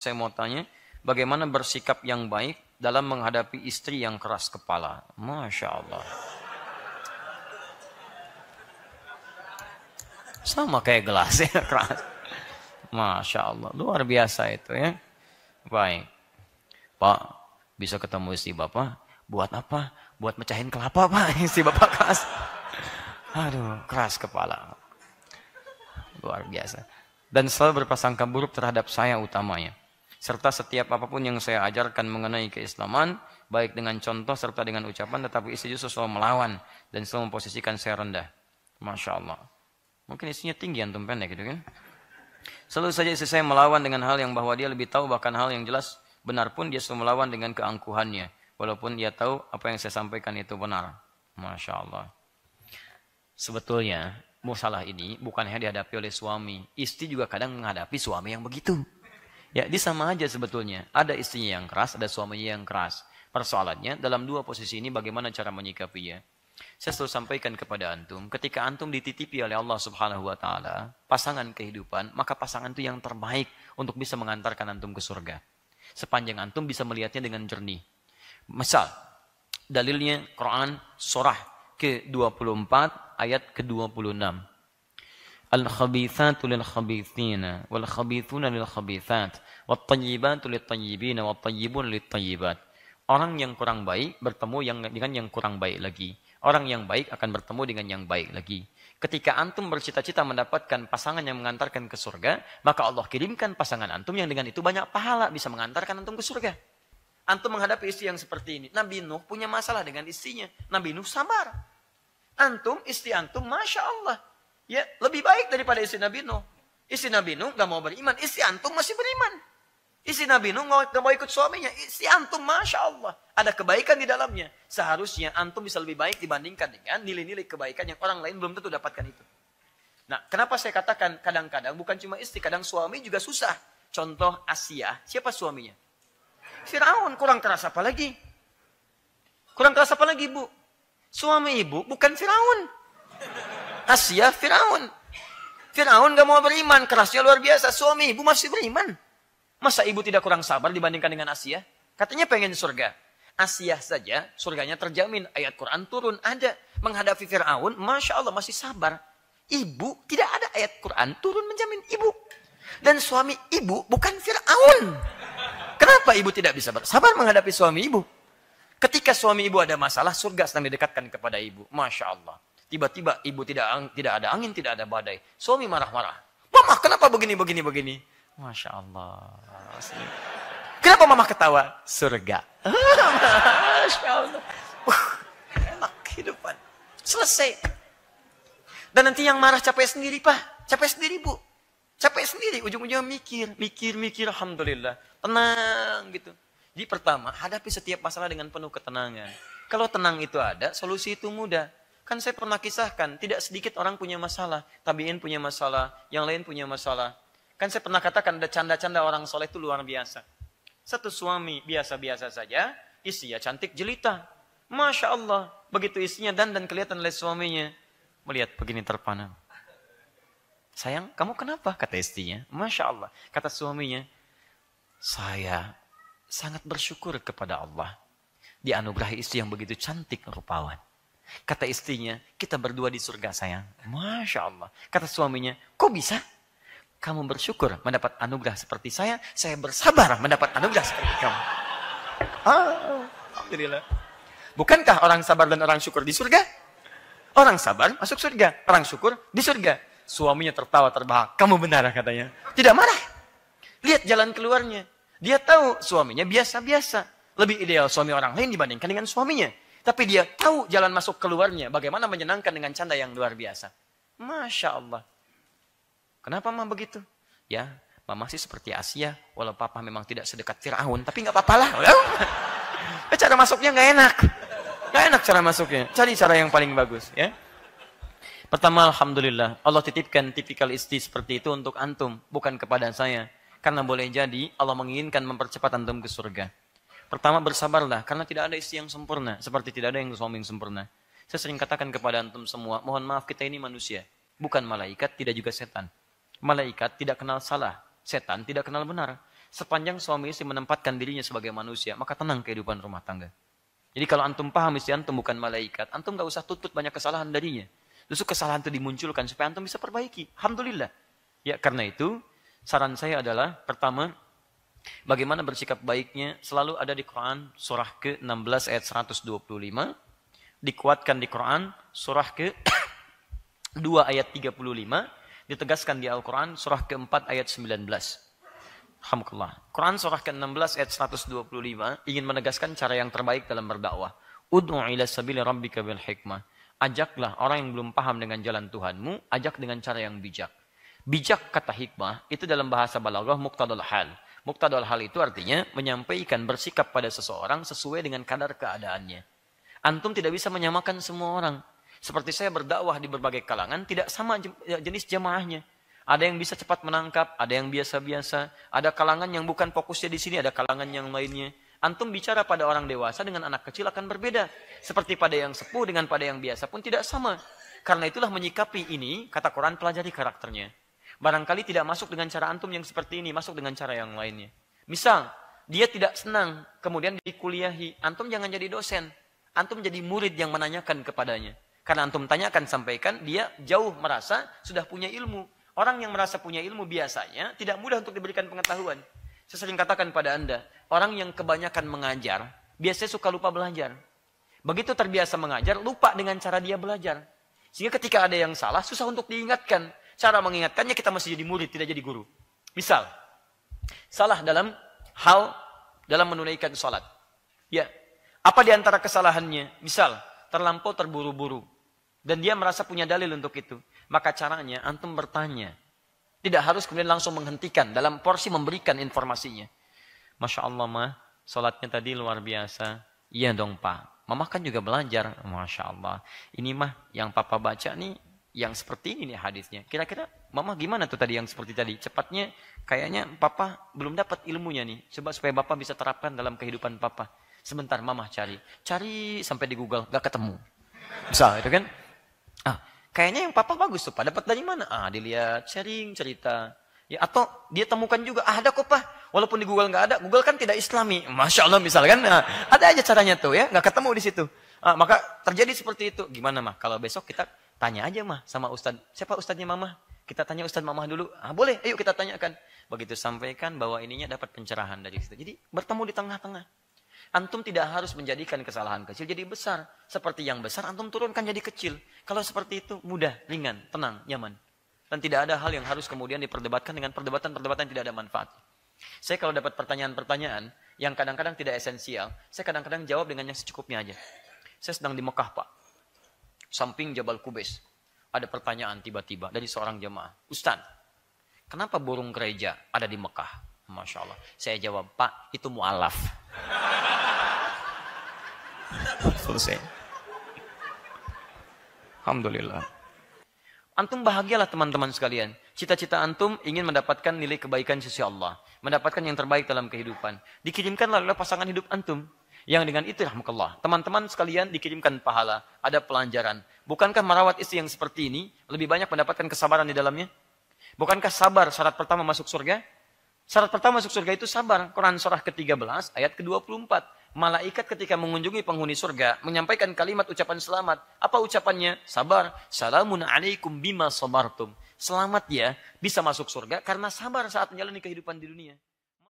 Saya mau tanya, bagaimana bersikap yang baik dalam menghadapi istri yang keras kepala? Masya Allah. Sama kayak gelasnya keras. Masya Allah, luar biasa itu ya. Baik. Pak, bisa ketemu istri Bapak? Buat apa? Buat mecahin kelapa, Pak. Istri Bapak keras. Aduh, keras kepala. Luar biasa. Dan selalu berprasangka buruk terhadap saya utamanya. Serta setiap apapun yang saya ajarkan mengenai keislaman, baik dengan contoh serta dengan ucapan, tetapi istri justru selalu melawan dan selalu memposisikan saya rendah. Masya Allah. Mungkin istrinya tinggi, antum pendek gitu kan. Selalu saja istri saya melawan dengan hal yang bahwa dia lebih tahu, bahkan hal yang jelas benar pun dia selalu melawan dengan keangkuhannya. Walaupun dia tahu apa yang saya sampaikan itu benar. Masya Allah. Sebetulnya, masalah ini bukan hanya dihadapi oleh suami. Istri juga kadang menghadapi suami yang begitu. Ya, dia sama aja sebetulnya. Ada istrinya yang keras, ada suaminya yang keras. Persoalannya, dalam dua posisi ini bagaimana cara menyikapinya. Saya selalu sampaikan kepada antum, ketika antum dititipi oleh Allah Subhanahu wa Ta'ala, pasangan kehidupan, maka pasangan itu yang terbaik untuk bisa mengantarkan antum ke surga. Sepanjang antum bisa melihatnya dengan jernih. Misal, dalilnya Quran surah ke-24 ayat ke-26. Al-khabithatu lil-khabithina wal-khabithuna lil-khabithat wat-tayyibatu lit-tayyibina wat-tayyibuna lit-tayyibat. Orang yang kurang baik bertemu dengan yang kurang baik lagi. Orang yang baik akan bertemu dengan yang baik lagi. Ketika antum bercita-cita mendapatkan pasangan yang mengantarkan ke surga, maka Allah kirimkan pasangan antum yang dengan itu banyak pahala bisa mengantarkan antum ke surga. Antum menghadapi istri yang seperti ini. Nabi Nuh punya masalah dengan istrinya. Nabi Nuh sabar. Antum, istri antum, Masya Allah. Ya, lebih baik daripada istri Nabi Nuh. Istri Nabi Nuh gak mau beriman. Istri antum masih beriman. Istri Nabi Nuh gak mau ikut suaminya. Istri antum, Masya Allah. Ada kebaikan di dalamnya. Seharusnya antum bisa lebih baik dibandingkan dengan nilai-nilai kebaikan yang orang lain belum tentu dapatkan itu. Nah, kenapa saya katakan kadang-kadang bukan cuma istri, kadang suami juga susah. Contoh Asia, siapa suaminya? Firaun, kurang keras apa lagi? Kurang keras apa lagi, Bu? Suami ibu bukan Firaun. Asia Firaun. Firaun gak mau beriman, kerasnya luar biasa. Suami ibu masih beriman. Masa ibu tidak kurang sabar dibandingkan dengan Asia? Katanya pengen surga. Asia saja surganya terjamin. Ayat Quran turun ada. Menghadapi Firaun, Masya Allah masih sabar. Ibu tidak ada ayat Quran turun menjamin ibu. Dan suami ibu bukan Firaun. Kenapa ibu tidak bisa bersabar menghadapi suami ibu? Ketika suami ibu ada masalah, surga sedang didekatkan kepada ibu. Masya Allah. Tiba-tiba ibu tidak ada angin, tidak ada badai. Suami marah-marah. Mama, kenapa begini? Masya Allah. Kenapa mama ketawa? Surga. Masya Allah. Enak kehidupan. Selesai. Dan nanti yang marah capek sendiri, Pak. Capek sendiri, Bu. Capek sendiri. Ujung-ujungnya mikir. Alhamdulillah. Tenang gitu. Jadi pertama, hadapi setiap masalah dengan penuh ketenangan. Kalau tenang itu ada, solusi itu mudah. Kan saya pernah kisahkan, tidak sedikit orang punya masalah. Tabi'in punya masalah, yang lain punya masalah. Kan saya pernah katakan, ada canda-canda orang soleh itu luar biasa. Satu suami biasa-biasa saja, istrinya cantik jelita. Masya Allah, begitu istrinya dandan kelihatan oleh suaminya. Melihat begini terpana. Sayang, kamu kenapa? Kata istrinya. Masya Allah. Kata suaminya, saya sangat bersyukur kepada Allah. Dianugerahi istri yang begitu cantik rupawan. Kata istrinya, kita berdua di surga sayang. Masya Allah. Kata suaminya, kok bisa? Kamu bersyukur mendapat anugerah seperti saya bersabar mendapat anugerah seperti kamu. Alhamdulillah. Bukankah orang sabar dan orang syukur di surga? Orang sabar masuk surga, orang syukur di surga. Suaminya tertawa terbahak. Kamu benar katanya. Tidak marah. Lihat jalan keluarnya. Dia tahu suaminya biasa-biasa. Lebih ideal suami orang lain dibandingkan dengan suaminya. Tapi dia tahu jalan masuk keluarnya. Bagaimana menyenangkan dengan canda yang luar biasa. Masya Allah. Kenapa mama begitu? Ya, mama sih seperti Asia. Walau papa memang tidak sedekat Firaun. Tapi nggak apa-apa lah. Cara masuknya nggak enak. Nggak enak cara masuknya. Cari cara yang paling bagus. Ya. Pertama, Alhamdulillah. Allah titipkan tipikal istri seperti itu untuk antum. Bukan kepada saya. Karena boleh jadi Allah menginginkan mempercepat antum ke surga. Pertama bersabarlah, karena tidak ada istri yang sempurna. Seperti tidak ada yang suami yang sempurna. Saya sering katakan kepada antum semua, mohon maaf kita ini manusia. Bukan malaikat, tidak juga setan. Malaikat tidak kenal salah. Setan tidak kenal benar. Sepanjang suami istri menempatkan dirinya sebagai manusia, maka tenang kehidupan rumah tangga. Jadi kalau antum paham istri antum bukan malaikat, antum gak usah tuntut banyak kesalahan darinya. Justru kesalahan itu dimunculkan supaya antum bisa perbaiki. Alhamdulillah. Ya karena itu, saran saya adalah, pertama, bagaimana bersikap baiknya selalu ada di Quran, surah ke-16 ayat 125. Dikuatkan di Quran, surah ke-2 ayat 35. Ditegaskan di Al-Quran, surah ke-4 ayat 19. Alhamdulillah. Quran surah ke-16 ayat 125 ingin menegaskan cara yang terbaik dalam berdakwah. Ud'u ila sabili rabbika bil hikmah. Ajaklah orang yang belum paham dengan jalan Tuhanmu, ajak dengan cara yang bijak. Bijak kata hikmah itu dalam bahasa balaghah muqtadal hal. Muqtadal hal itu artinya menyampaikan bersikap pada seseorang sesuai dengan kadar keadaannya. Antum tidak bisa menyamakan semua orang. Seperti saya berdakwah di berbagai kalangan tidak sama jenis jamaahnya. Ada yang bisa cepat menangkap, ada yang biasa-biasa, ada kalangan yang bukan fokusnya di sini, ada kalangan yang lainnya. Antum bicara pada orang dewasa dengan anak kecil akan berbeda. Seperti pada yang sepuh dengan pada yang biasa pun tidak sama. Karena itulah menyikapi ini, kata Quran, pelajari karakternya. Barangkali tidak masuk dengan cara antum yang seperti ini, masuk dengan cara yang lainnya. Misal, dia tidak senang, kemudian dikuliahi. Antum jangan jadi dosen. Antum jadi murid yang menanyakan kepadanya. Karena antum tanyakan, sampaikan, dia jauh merasa sudah punya ilmu. Orang yang merasa punya ilmu biasanya tidak mudah untuk diberikan pengetahuan. Saya sering katakan pada Anda, orang yang kebanyakan mengajar, biasanya suka lupa belajar. Begitu terbiasa mengajar, lupa dengan cara dia belajar. Sehingga ketika ada yang salah, susah untuk diingatkan. Cara mengingatkannya kita masih jadi murid, tidak jadi guru. Misal, salah dalam menunaikan sholat. Ya, apa di antara kesalahannya? Misal, terlampau terburu-buru. Dan dia merasa punya dalil untuk itu. Maka caranya antum bertanya. Tidak harus kemudian langsung menghentikan. Dalam porsi memberikan informasinya. Masya Allah mah, sholatnya tadi luar biasa. Iya dong Pak. Mama kan juga belajar. Masya Allah. Ini mah yang Papa baca nih, yang seperti ini nih hadisnya. Kira-kira Mama gimana tuh tadi yang seperti tadi? Cepatnya kayaknya Papa belum dapat ilmunya nih. Coba supaya Bapak bisa terapkan dalam kehidupan Papa. Sebentar Mama cari. Cari sampai di Google. Gak ketemu. Bisa itu kan? Kayaknya yang Papa bagus tuh, Pak. Dapat dari mana? Dilihat, sharing, cerita. Ya, atau dia temukan juga, ada kok Pak. Walaupun di Google nggak ada, Google kan tidak Islami. Masya Allah misalkan, ada aja caranya tuh ya, nggak ketemu di situ. Maka terjadi seperti itu. Gimana mah? Kalau besok kita tanya aja mah sama Ustadz. Siapa Ustadznya Mama? Kita tanya Ustadz Mama dulu. Boleh, ayo kita tanyakan. Begitu sampaikan bahwa ininya dapat pencerahan dari situ. Jadi bertemu di tengah-tengah. Antum tidak harus menjadikan kesalahan kecil jadi besar. Seperti yang besar, antum turunkan jadi kecil. Kalau seperti itu, mudah, ringan, tenang, nyaman. Dan tidak ada hal yang harus kemudian diperdebatkan dengan perdebatan-perdebatan yang tidak ada manfaat. Saya kalau dapat pertanyaan-pertanyaan yang kadang-kadang tidak esensial, saya kadang-kadang jawab dengan yang secukupnya aja. Saya sedang di Mekah, Pak. Samping Jabal Qubais. Ada pertanyaan tiba-tiba dari seorang jemaah. Ustaz, kenapa burung gereja ada di Mekah? Masya Allah. Saya jawab, Pak, itu mu'alaf. Selesai. Alhamdulillah. Antum bahagialah teman-teman sekalian. Cita-cita antum ingin mendapatkan nilai kebaikan sisi Allah. Mendapatkan yang terbaik dalam kehidupan. Dikirimkanlah oleh pasangan hidup antum. Yang dengan itu, rahmatullah. Teman-teman sekalian dikirimkan pahala. Ada pelajaran. Bukankah merawat istri yang seperti ini lebih banyak mendapatkan kesabaran di dalamnya? Bukankah sabar syarat pertama masuk surga? Syarat pertama masuk surga itu sabar. Quran surah ke-13 ayat ke-24. Malaikat ketika mengunjungi penghuni surga menyampaikan kalimat ucapan selamat. Apa ucapannya? Sabar. Salamun alaikum bima sabartum. Selamat ya bisa masuk surga karena sabar saat menjalani kehidupan di dunia.